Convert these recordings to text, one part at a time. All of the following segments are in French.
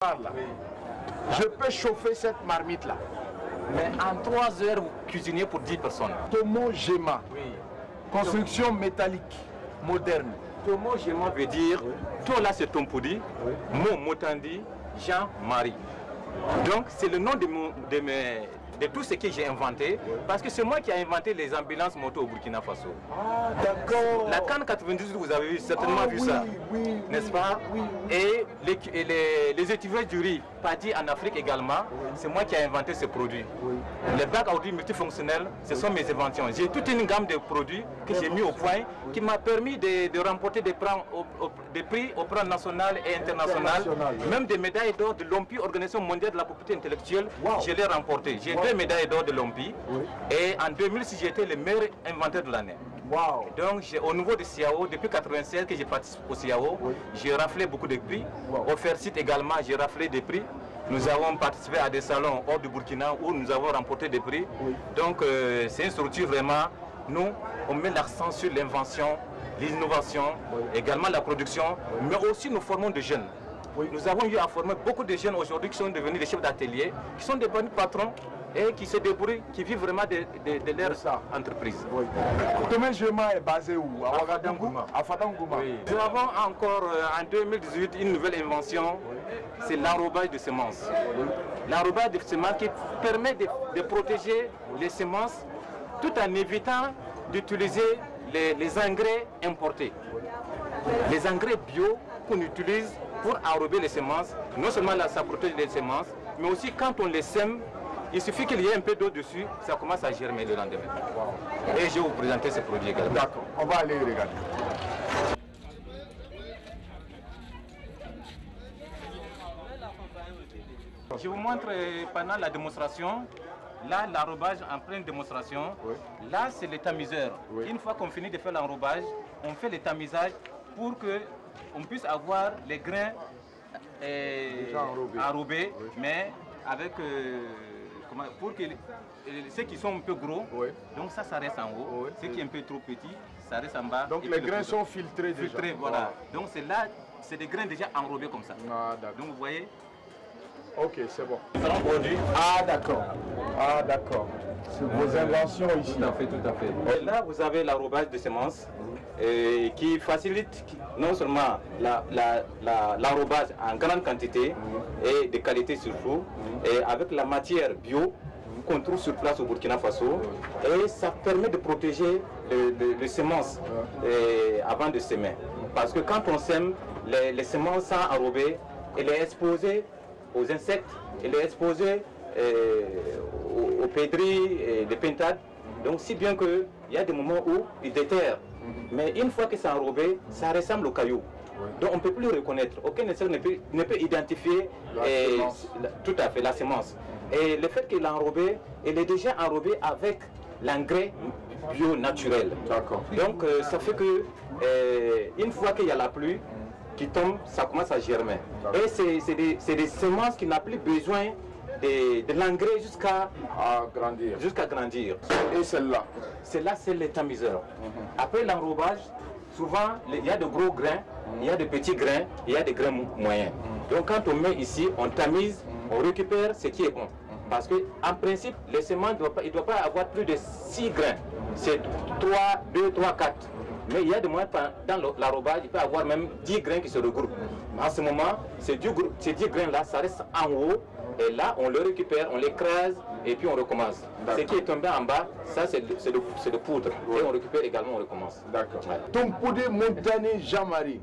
Là. Je peux chauffer cette marmite là. Mais en 3 heures, vous cuisinez pour 10 personnes. Tomo Gema. Oui. Construction métallique moderne. Tomo Gema veut dire, toi là c'est Tompodi, Mo Motandi, Jean-Marie. Donc c'est le nom de tout ce que j'ai inventé, parce que c'est moi qui ai inventé les ambulances moto au Burkina Faso. Ah d'accord. La Cannes 98, vous avez certainement vu ça, n'est-ce pas? Oui. Et les étudiants du riz, partis en Afrique également, c'est moi qui ai inventé ces produits. Les bacs à outils multifonctionnels, ce sont mes inventions. J'ai toute une gamme de produits que j'ai mis au point, qui m'a permis de remporter des prix au plan national et international, même des médailles d'or de l'OMPI, Organisation mondiale de la propriété intellectuelle. Je l'ai remporté. J'ai 2 médailles d'or de l'OMPI. Et en 2006, j'ai été le meilleur inventeur de l'année. Donc au niveau de CIAO, depuis 1996 que je participe au CIAO, j'ai raflé beaucoup de prix. Au FAIRCIT également, j'ai raflé des prix. Nous avons participé à des salons hors du Burkina où nous avons remporté des prix. Donc c'est une structure vraiment, nous, on met l'accent sur l'invention, l'innovation, également la production, mais aussi nous formons des jeunes. Nous avons eu à former beaucoup de jeunes aujourd'hui qui sont devenus des chefs d'atelier, qui sont des bons patrons et qui se débrouillent, qui vivent vraiment de leur entreprise. Tomo Gema est basé où? À Fadanguma. Nous avons encore en 2018 une nouvelle invention, c'est l'enrobage de semences. L'enrobage de semences qui permet de protéger les semences tout en évitant d'utiliser les engrais importés. Les engrais bio qu'on utilise pour enrober les semences, non seulement là, ça protège les semences, mais aussi quand on les sème, il suffit qu'il y ait un peu d'eau dessus, ça commence à germer le lendemain. Et je vais vous présenter ce produit également. D'accord, on va aller regarder. Je vous montre pendant la démonstration, là l'enrobage en pleine démonstration, là c'est le tamiseur. Une fois qu'on finit de faire l'enrobage, on fait le tamisage pour qu'on puisse avoir les grains enrobés, mais avec... pour que ceux qui sont un peu gros, donc ça reste en haut, ceux qui sont un peu trop petits, ça reste en bas. Donc les grains sont filtrés déjà. Filtrés, voilà. Donc c'est là, c'est des grains déjà enrobés comme ça. Donc vous voyez. Ok, c'est bon. Produits. Ah d'accord. Ah d'accord. C'est vos inventions ici. Tout à fait. Et là vous avez l'enrobage de semences qui facilite non seulement l'enrobage en grande quantité et de qualité surtout, et avec la matière bio qu'on trouve sur place au Burkina Faso, et ça permet de protéger les semences avant de semer. Parce que quand on sème, les semences sans enrober, elle est exposée aux insectes, elle est exposée aux pédris, des pintades. Donc si bien qu'il y a des moments où il déterre. Mais une fois que c'est enrobé, ça ressemble au caillou. Donc on ne peut plus le reconnaître. Aucun insecte ne peut identifier tout à fait la semence. Et le fait qu'il est enrobé, il est déjà enrobé avec l'engrais bio naturel. Donc ça fait que une fois qu'il y a la pluie qui tombe, ça commence à germer. Et c'est des semences qui n'ont plus besoin de l'engrais jusqu'à grandir. Et celle-là? Celle-là, c'est le tamiseur. Après l'enrobage, souvent, il y a de gros grains, il y a de petits grains, il y a des grains moyens. Donc quand on met ici, on tamise, on récupère ce qui est bon. Parce qu'en principe, les semences ne doivent pas avoir plus de 6 grains. C'est 2, 3, 4. Mais il y a des moyens, dans l'enrobage, il peut y avoir même 10 grains qui se regroupent. En ce moment, ces 10 grains-là, ça reste en haut. Et là, on le récupère, on l'écrase et puis on recommence. Ce qui est tombé en bas, ça c'est de poudre. Et on récupère également, on recommence. D'accord. Tompodi Montani Jean-Marie,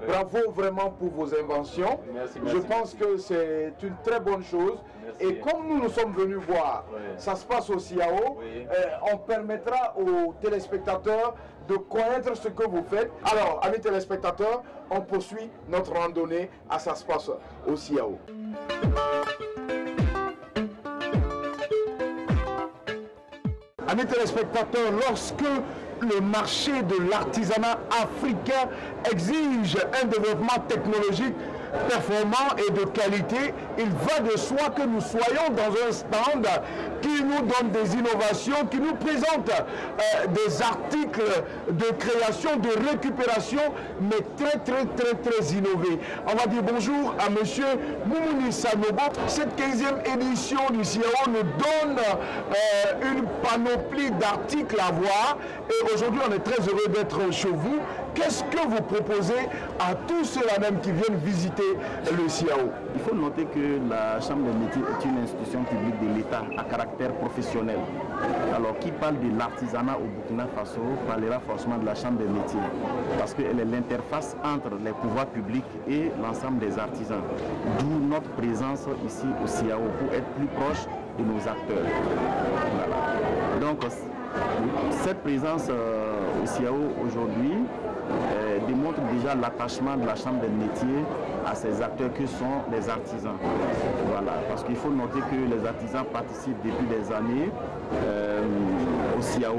bravo vraiment pour vos inventions. Je pense que c'est une très bonne chose. Et comme nous sommes venus voir, ça se passe au CIAO, on permettra aux téléspectateurs de connaître ce que vous faites. Alors, amis téléspectateurs, on poursuit notre randonnée à ça se passe au CIAO. Amis téléspectateurs, lorsque le marché de l'artisanat africain exige un développement technologique performant et de qualité, il va de soi que nous soyons dans un stand qui qui nous donne des innovations, qui nous présente des articles de création, de récupération, mais très innové. On va dire bonjour à monsieur Moumouni Sanogo. Cette 15e édition du CIAO nous donne une panoplie d'articles à voir. Et aujourd'hui, on est très heureux d'être chez vous. Qu'est-ce que vous proposez à tous ceux-là même qui viennent visiter le CIAO? Il faut noter que la Chambre des métiers est une institution publique de l'État à caractère professionnel. Alors, qui parle de l'artisanat au Burkina Faso parlera forcément de la Chambre des métiers, parce qu'elle est l'interface entre les pouvoirs publics et l'ensemble des artisans. D'où notre présence ici au CIAO pour être plus proche de nos acteurs. Voilà. Donc, cette présence au CIAO aujourd'hui démontre déjà l'attachement de la Chambre des métiers à ces acteurs que sont les artisans. Voilà, parce qu'il faut noter que les artisans participent depuis des années au CIAO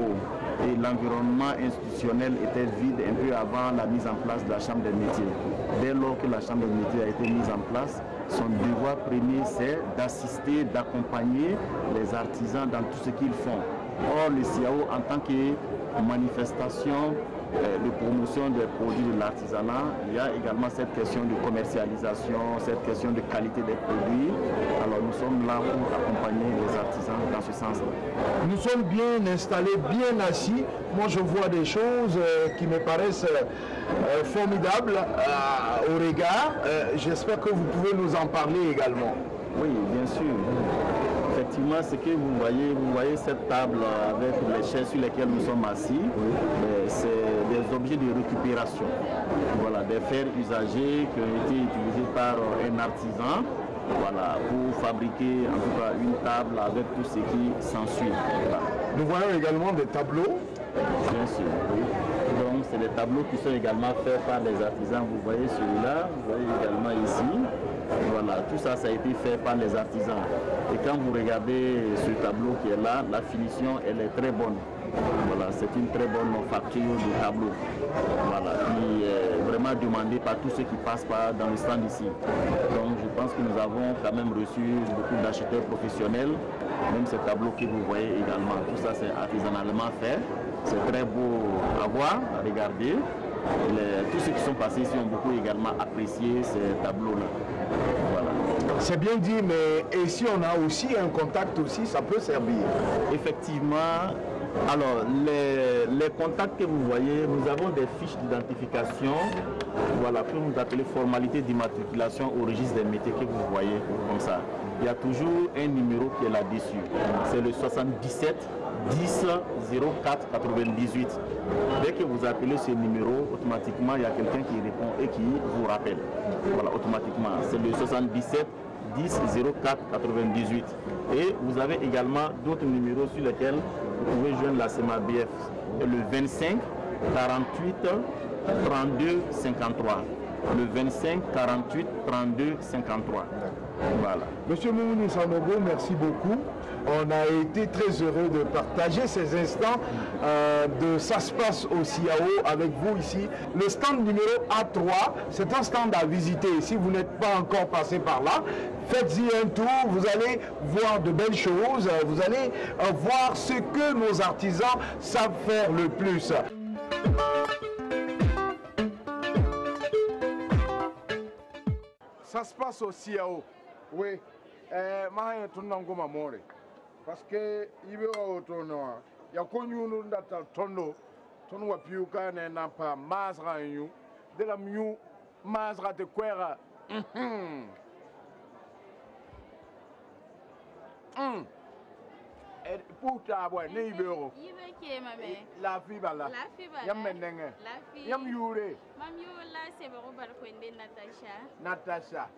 et l'environnement institutionnel était vide un peu avant la mise en place de la Chambre des métiers. Dès lors que la Chambre des métiers a été mise en place, son devoir premier c'est d'assister, d'accompagner les artisans dans tout ce qu'ils font. Or, le CIAO en tant que manifestation de promotion des produits de l'artisanat, il y a également cette question de commercialisation, cette question de qualité des produits. Alors nous sommes là pour accompagner les artisans dans ce sens-là. Nous sommes bien installés, bien assis. Moi je vois des choses qui me paraissent formidables au regard. J'espère que vous pouvez nous en parler également. Oui, bien sûr. Effectivement, ce que vous voyez cette table avec les chaises sur lesquelles nous sommes assis, c'est des objets de récupération. Voilà, des fers usagés qui ont été utilisés par un artisan, voilà, pour fabriquer en tout cas une table avec tout ce qui s'ensuit. Voilà. Nous voyons également des tableaux. Bien sûr, oui. Donc c'est des tableaux qui sont également faits par des artisans. Vous voyez celui-là, vous voyez également ici. Voilà, tout ça, ça a été fait par les artisans. Et quand vous regardez ce tableau qui est là, la finition, elle est très bonne. Voilà, c'est une très bonne facture du tableau. Voilà, qui est vraiment demandée par tous ceux qui passent dans le stand ici. Donc je pense que nous avons quand même reçu beaucoup d'acheteurs professionnels, même ces tableaux que vous voyez également. Tout ça, c'est artisanalement fait. C'est très beau à voir, à regarder. Tous ceux qui sont passés ici ont beaucoup également apprécié ces tableaux-là. Voilà. C'est bien dit, mais et si on a aussi un contact aussi, ça peut servir. Effectivement, alors les contacts que vous voyez, nous avons des fiches d'identification, voilà, que nous appelons formalité d'immatriculation au registre des métiers que vous voyez comme ça. Il y a toujours un numéro qui est là-dessus. C'est le 77 10 04 98. Dès que vous appelez ce numéro, automatiquement, il y a quelqu'un qui répond et qui vous rappelle. Voilà, automatiquement. C'est le 77 10 04 98. Et vous avez également d'autres numéros sur lesquels vous pouvez joindre la CEMABF. Le 25 48 32 53. Le 25 48 32 53. Voilà. Monsieur Moumouni Sanogo, merci beaucoup. On a été très heureux de partager ces instants de Ça se passe au CIAO avec vous ici. Le stand numéro A3, c'est un stand à visiter. Si vous n'êtes pas encore passé par là, faites-y un tour. Vous allez voir de belles choses. Vous allez voir ce que nos artisans savent faire le plus. Ça se passe au CIAO. Oui. Parce que il veut autonomo. Il y a connu une date tono, tono wa piuka n'a pas masra you, de la mieux masra de quera. Et pour ta boy, neighbor. La fiba là. Yam menenge. Yam yure. Mam yola se barobar kwende Natasha. Natasha.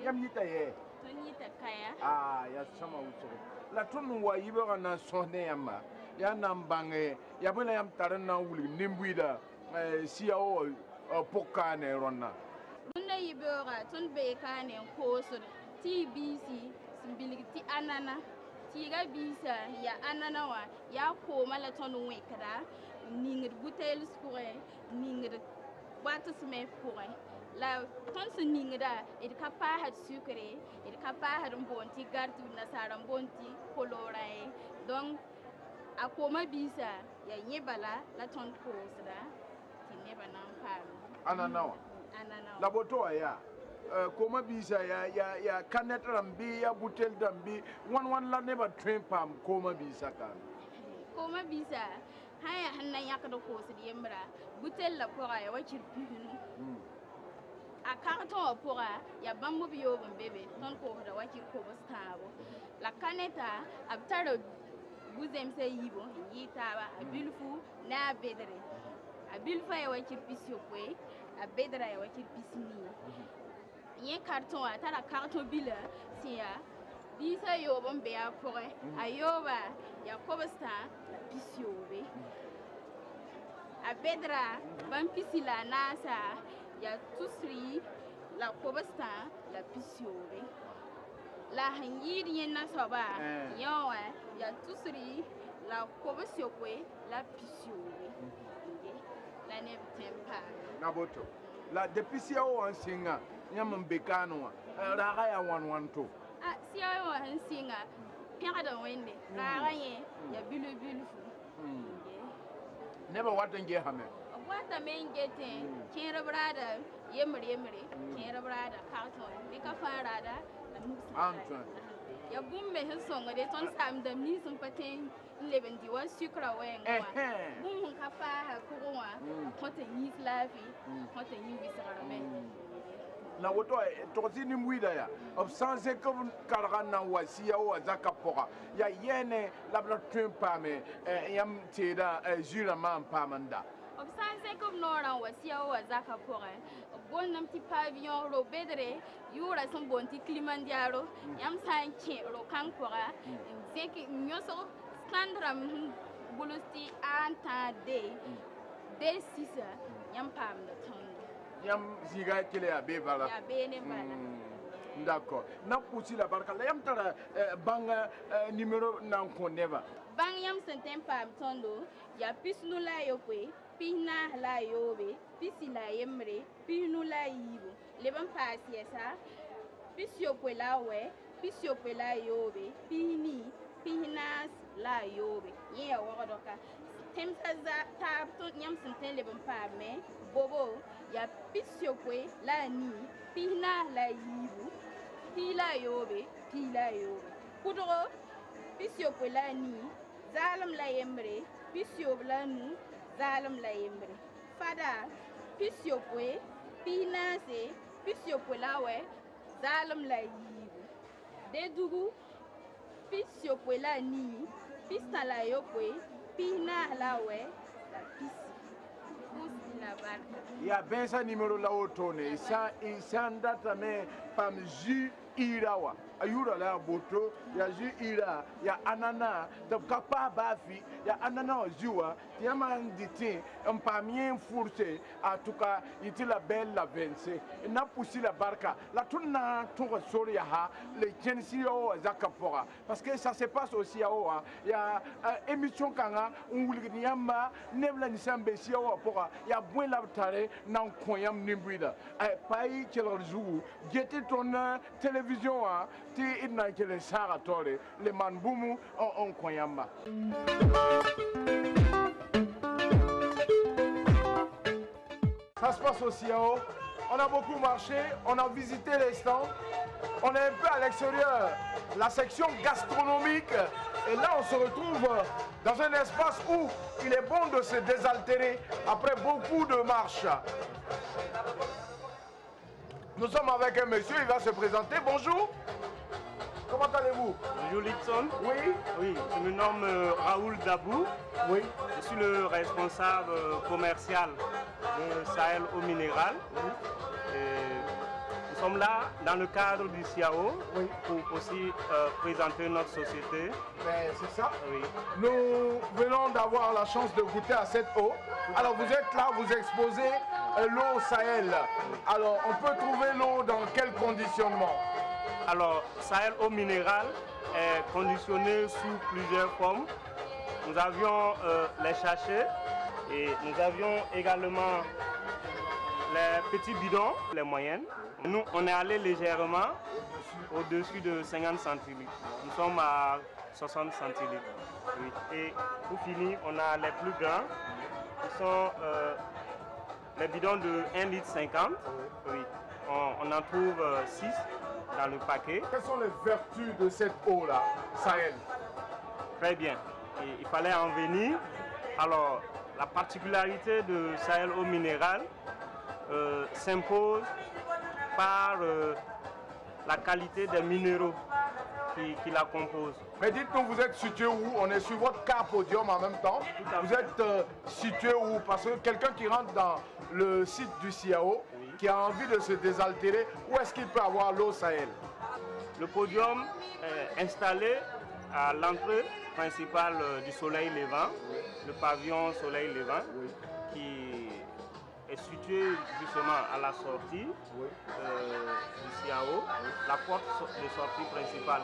Yam yitaye. Tonita kaya. Ah, ya sama usoro. La tunu wa yibera na sonne yamba. Ya nambange. Ya bena yam tarana wuli nimbuida. CIAO pokane ronna. Lunna yibera tun be kane koso. TBC simbiliti anana. Tiga bisa ya anana wa ya ko mala tonu wekra ningir butel skure ningir batas me pour la ton se ningira et capable de sucre et capable de bonti garde na saram bonti colorai donc a koma bisa ya nyebala la ton posra ti neba nan paru ananawa la boto ya koma bisa ya kanet rambi ya butel dambi wan la neba train pam koma bisa kan koma bisa haya hanna yakdo posri yembra butel la pora ya wachir pihunu a carton pora ya bambo biyo bebe ton ko da wakir ko bastabo la caneta abtaro buzem se yibo yitaba abilfu na bedre abilfa ya wakir pisio kwe a bedra ya wakir pisini yen carton atara carton bila sia bisa yo bombe ya pore ayoba ya ko basta pisio be a bedra bam pisila nasa ya tusri la kobasta la pisiore la hanyiri yena soba yawa ya tusri la kobasiokwe la pisiore la ne tempa naboto la depisio wansinga nyam bekano raga ya 112 sia wansinga piada wende raga ye ya bilu never what nge hame wata men gete kera brada yemre kera brada carton bika farada Antoine ya bumbe hesonga de ton sam dam ni sun paten leben di wa sukra wenga bum ka fa ha kuwa kota yi slavi kota yi wisara men na woto to sini mwida ya obsanse ko karaga na wasiya o azaka poka ya yene labla tumpa me yam teda jura man pamanda obsanse comme nora wasiya wa zaka pore bon nam ti pavillon ro bedre yura son bon ti climandiaro yam sanche ro kan pora zeki nyoso standram bulusti anta de sisa yam pam da ton yam ziga kile ya be bala ya be ne bala d'accord na pousi la barka la yam tara banga numéro nan ko neva bang yam senten pam tondo ya pisnu la yokwe pina la yobe pisila yemre pinu la yibo leban pasiesa pisio kwela we pisio kwela yobe pinas la yobe ye wadoka temsa za tab to nyam senten leban pa me bobo ya pisio kwe la ni pina la yibo pila yobe kudro pisio kwela ni zalam la yemre pisio bla nu zalam la yembre fada pisio kwe pinase pisio kwela we zalam la yibu de dugu pisio kwela ni pista la yokwe pina la we la pisi la barka ya bensa numéro la otone isa ndata me pam ju irawa ayura la boto ya ju ira ya anana de kapa bafi ya anana juwa tiama nditi mpamien fourche en tout cas iti la belle la vence na poussi la barka la tunna to soria ha le kensi o zakapora parce que ça se passe aussi à oa ya émission kanga nguligi yamba nebla ni sambe si o pora ya buen la tare na koyam nimbrida pai kelor jou gete ton télévision a ti idna kele sara tore le manbumu on koyamba. Ça se passe aussi à haut. On a beaucoup marché, on a visité les stands. On est un peu à l'extérieur, la section gastronomique. Et là, on se retrouve dans un espace où il est bon de se désaltérer après beaucoup de marches. Nous sommes avec un monsieur, il va se présenter. Bonjour. Comment allez-vous? Bonjour Lipson. Oui. Oui, je me nomme Raoul Dabou. Oui. Je suis le responsable commercial de Sahel Eau Minérale. Oui. Nous sommes là dans le cadre du CIAO, oui, pour aussi présenter notre société. C'est ça. Oui. Nous venons d'avoir la chance de goûter à cette eau. Alors vous êtes là, vous exposez l'eau Sahel. Alors on peut trouver l'eau dans quel conditionnement? Alors Sahel Eau Minérale est conditionnée sous plusieurs formes. Nous avions les sachets et nous avions également les petits bidons, les moyennes. Nous, on est allé légèrement au-dessus de 50 centilitres. Nous sommes à 60 centilitres. Oui. Et pour finir, on a les plus grands, qui sont les bidons de 1,50 litre. Oui. On en trouve 6 dans le paquet. Quelles sont les vertus de cette eau-là, Sahel? Très bien. Et il fallait en venir. Alors, la particularité de Sahel eau minérale s'impose par la qualité des minéraux qui la composent. Mais dites-nous, vous êtes situé où? On est sur votre car podium en même temps. Vous êtes situé où? Parce que quelqu'un qui rentre dans le site du CIAO, oui, qui a envie de se désaltérer, où est-ce qu'il peut avoir l'eau Sahel? Le podium est installé à l'entrée principale du Soleil Levant, oui, le pavillon Soleil Levant, oui, qui est situé justement à la sortie, oui, du CIAO, oui, la porte de sortie principale.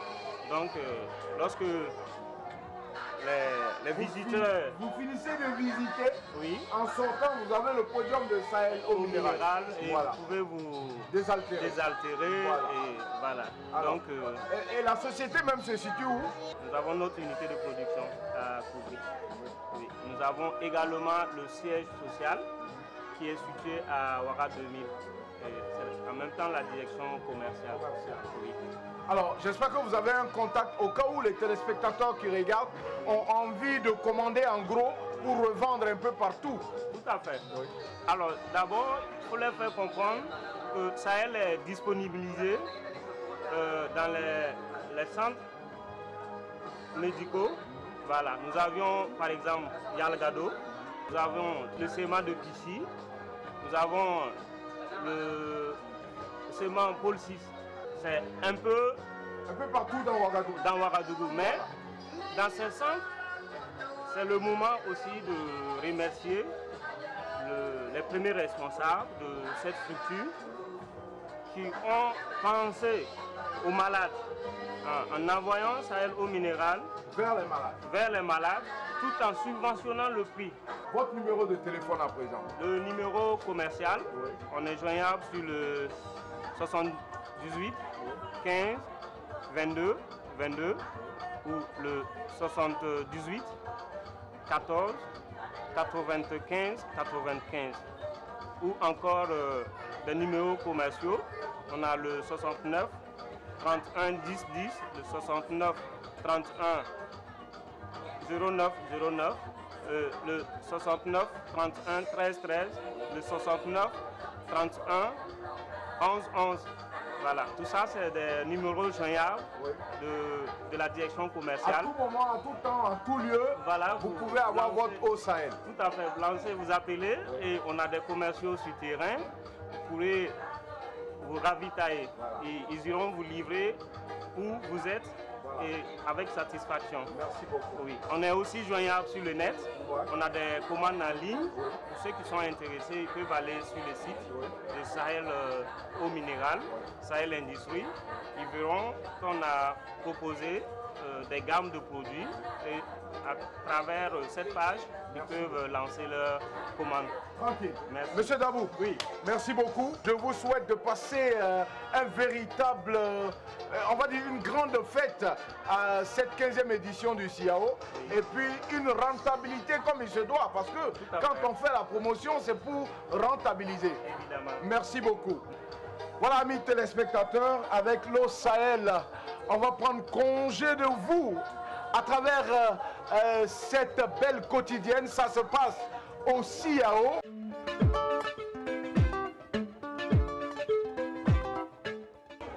Donc, lorsque les visiteurs... Vous finissez de visiter, oui, en sortant, vous avez le podium de Sahel eau minérale. Et voilà, vous pouvez vous désaltérer. Voilà. Et voilà. Alors, donc, et la société même se situe où? Nous avons notre unité de production à couvrir. Oui. Nous avons également le siège social qui est situé à Ouara 2000. Et en même temps la direction commerciale. Oui. Alors, j'espère que vous avez un contact au cas où les téléspectateurs qui regardent ont envie de commander en gros pour revendre un peu partout. Tout à fait. Oui. Alors, d'abord, il faut leur faire comprendre que Sahel est disponibilisé dans les centres médicaux. Voilà. Nous avions, par exemple, Yalgado, nous avons le SEMA de Pichi, nous avons le SEMA Pôle 6. C'est un peu partout dans Ouagadougou. Dans Ouagadougou. Mais dans ces centres, c'est le moment aussi de remercier les premiers responsables de cette structure qui ont pensé aux malades en envoyant Sahel eau minérale vers les malades tout en subventionnant le prix. Votre numéro de téléphone à présent? Le numéro commercial, oui, on est joignable sur le 78 15 22 22 ou le 78 14 95 95 ou encore des numéros commerciaux. On a le 69 31 10 10, le 69 31 09 09, le 69 31 13 13, le 69 31 11 11. Voilà, tout ça c'est des numéros joignables, oui, de la direction commerciale. À tout moment, en tout temps, en tout lieu, voilà, vous pouvez avoir votre eau Sahel. Tout à fait, vous lancez, vous appelez, oui, et on a des commerciaux sur terrain. Vous pourrez vous ravitailler, voilà, et ils iront vous livrer où vous êtes, voilà, et avec satisfaction. Merci beaucoup. Oui. On est aussi joignable sur le net. Ouais. On a des commandes en ligne. Oui. Pour ceux qui sont intéressés, ils peuvent aller sur le site, oui, de Sahel eau minérale, oui, Sahel Industrie. Ils verront qu'on a proposé des gammes de produits et à travers cette page, ils peuvent lancer leurs commandes. Tranquille. Merci. Monsieur Dabou, oui, merci beaucoup. Je vous souhaite de passer un véritable, on va dire une grande fête à cette 15e édition du CIAO, oui, et puis une rentabilité comme il se doit, parce que quand on fait la promotion, c'est pour rentabiliser. Évidemment. Merci beaucoup. Voilà, amis téléspectateurs, avec l'eau Sahel, on va prendre congé de vous à travers cette belle quotidienne. Ça se passe au CIAO.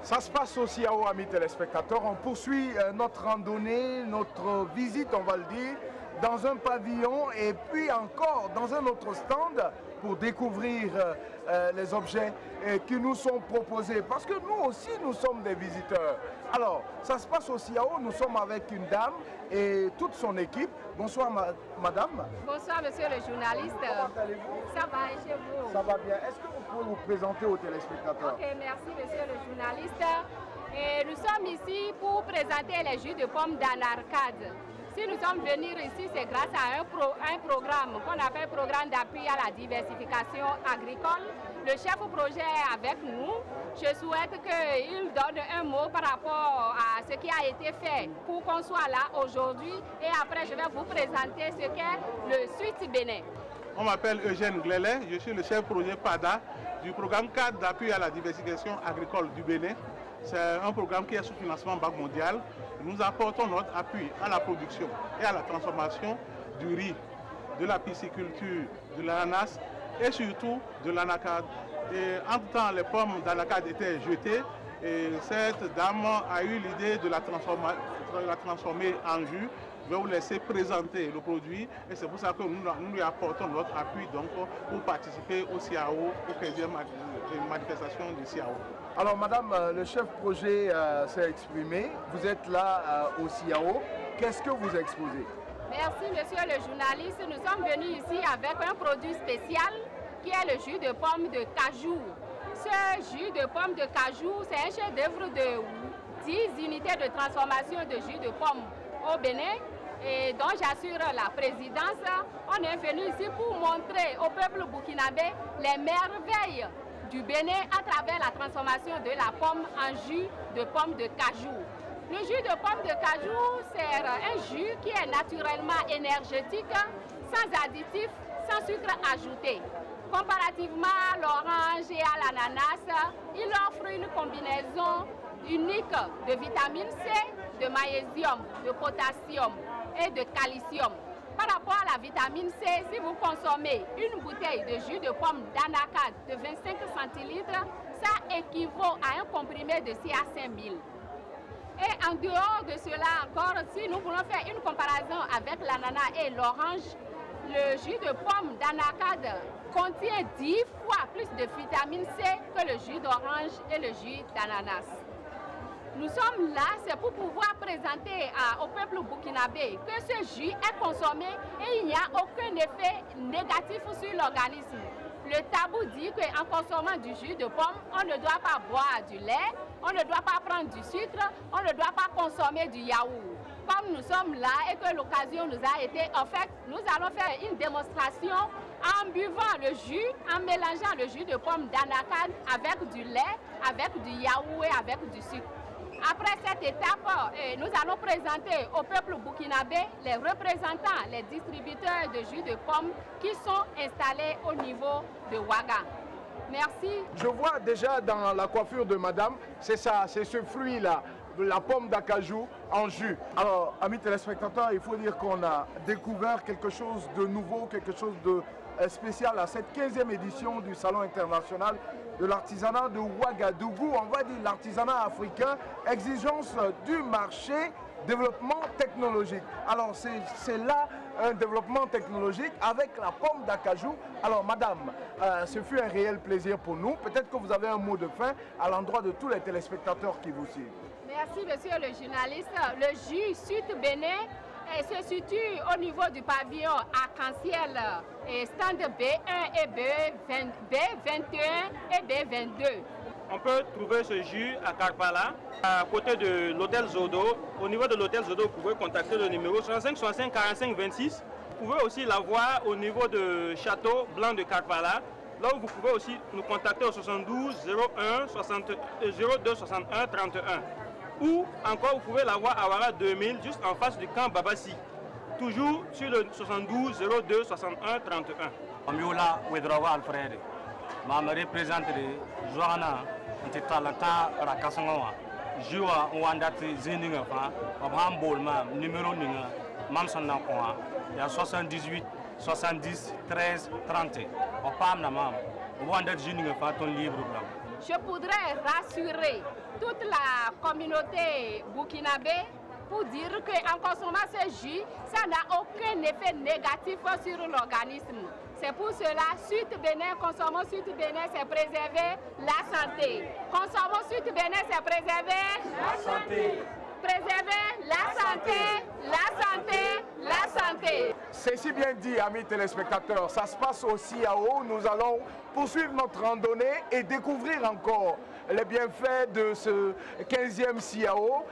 Ça se passe au CIAO, amis téléspectateurs. On poursuit notre randonnée, notre visite, on va le dire, dans un pavillon et puis encore dans un autre stand pour découvrir les objets qui nous sont proposés. Parce que nous aussi, nous sommes des visiteurs. Alors, ça se passe au CIAO. Nous sommes avec une dame et toute son équipe. Bonsoir, madame. Bonsoir, monsieur le journaliste. Comment allez-vous? Ça va, et chez vous? Ça va bien. Est-ce que vous pouvez vous présenter aux téléspectateurs? Ok, merci, monsieur le journaliste. Et nous sommes ici pour présenter les jus de pommes d'Anarcade. Si nous sommes venus ici, c'est grâce à un programme qu'on appelle Programme d'appui à la diversification agricole le chef projet est avec nous. Je souhaite qu'il donne un mot par rapport à ce qui a été fait pour qu'on soit là aujourd'hui. Et après, je vais vous présenter ce qu'est le Suite Bénin. On m'appelle Eugène Glélet, je suis le chef projet PADA du programme cadre d'appui à la diversification agricole du Bénin. C'est un programme qui est sous financement Banque mondiale. Nous apportons notre appui à la production et à la transformation du riz, de la pisciculture, de l'ananas et surtout de l'anacarde. Et entre-temps, les pommes d'anacarde étaient jetées et cette dame a eu l'idée de la transformer en jus. Je vais vous laisser présenter le produit et c'est pour ça que nous lui apportons notre appui donc, pour participer au CIAO, au 15e manifestation du CIAO. Alors madame, le chef projet s'est exprimé, vous êtes là au CIAO, qu'est-ce que vous exposez? Merci monsieur le journaliste, nous sommes venus ici avec un produit spécial qui est le jus de pomme de cajou. Ce jus de pomme de cajou, c'est un chef-d'œuvre de 10 unités de transformation de jus de pomme au Bénin et dont j'assure la présidence. On est venu ici pour montrer au peuple burkinabé les merveilles du Bénin à travers la transformation de la pomme en jus de pomme de cajou. Le jus de pomme de cajou, c'est un jus qui est naturellement énergétique, sans additifs, sans sucre ajouté. Comparativement à l'orange et à l'ananas, il offre une combinaison unique de vitamine C, de magnésium, de potassium et de calcium. Par rapport à la vitamine C, si vous consommez une bouteille de jus de pomme d'anacarde de 25 centilitres, ça équivaut à un comprimé de CA5000. Et en dehors de cela encore, si nous voulons faire une comparaison avec l'ananas et l'orange, le jus de pomme d'anacarde contient 10 fois plus de vitamine C que le jus d'orange et le jus d'ananas. Nous sommes là, c'est pour pouvoir présenter au peuple burkinabé que ce jus est consommé et il n'y a aucun effet négatif sur l'organisme. Le tabou dit qu'en consommant du jus de pomme, on ne doit pas boire du lait, on ne doit pas prendre du sucre, on ne doit pas consommer du yaourt. Comme nous sommes là et que l'occasion nous a été offerte, nous allons faire une démonstration en buvant le jus, en mélangeant le jus de pomme d'anacarde avec du lait, avec du yaourt et avec du sucre. Après cette étape, nous allons présenter au peuple burkinabé les représentants, les distributeurs de jus de pomme qui sont installés au niveau de Ouaga. Merci. Je vois déjà dans la coiffure de madame, c'est ça, c'est ce fruit-là, la pomme d'acajou en jus. Alors, amis téléspectateurs, il faut dire qu'on a découvert quelque chose de nouveau, quelque chose de spécial à cette 15e édition du Salon international de l'artisanat de Ouagadougou. On va dire l'artisanat africain, exigence du marché, développement technologique. Alors c'est là un développement technologique avec la pomme d'acajou. Alors madame, ce fut un réel plaisir pour nous. Peut-être que vous avez un mot de fin à l'endroit de tous les téléspectateurs qui vous suivent. Merci monsieur le journaliste. Le jus Suite Bénin se situe au niveau du pavillon arc-en-ciel stand B1 et B21 et B22. On peut trouver ce jus à Karpala, à côté de l'hôtel Zodo. Au niveau de l'hôtel Zodo, vous pouvez contacter le numéro 65 65 45 26. Vous pouvez aussi l'avoir au niveau de Château Blanc de Karpala. Là où vous pouvez aussi nous contacter au 72 01 02 61 31. Ou encore, vous pouvez l'avoir à Ouara 2000, juste en face du camp Babassi. Toujours sur le 72 02 61 31. Amiola Wedrawa Alfred. Ma représente de Joana, de Talata, Rakasangawa. Joa Wandati Zeninga, Abraham Bolma, numéro Ninga, Mamsana Koa. Il y a 78 70 13 30. Au Pam Namam, Wandat Zeninga, ton livre blanc. Je voudrais rassurer toute la communauté burkinabé pour dire qu'en consommant ce jus, ça n'a aucun effet négatif sur l'organisme. C'est pour cela, Suite Bénin, consommons Suite Bénin, c'est préserver la santé. Consommons Suite Bénin, c'est préserver la santé. Préserver la santé, la santé, la santé. C'est si bien dit, amis téléspectateurs. Ça se passe au CIAO. Nous allons poursuivre notre randonnée et découvrir encore les bienfaits de ce 15e CIAO.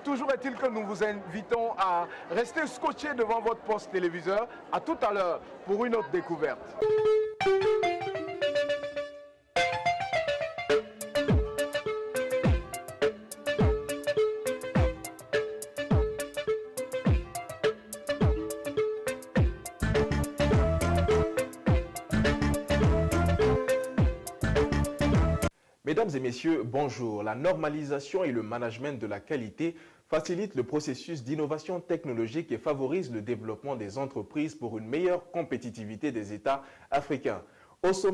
Toujours est-il que nous vous invitons à rester scotchés devant votre poste téléviseur. À tout à l'heure pour une autre découverte. Mesdames et messieurs, bonjour. La normalisation et le management de la qualité facilitent le processus d'innovation technologique et favorisent le développement des entreprises pour une meilleure compétitivité des États africains. Au sommet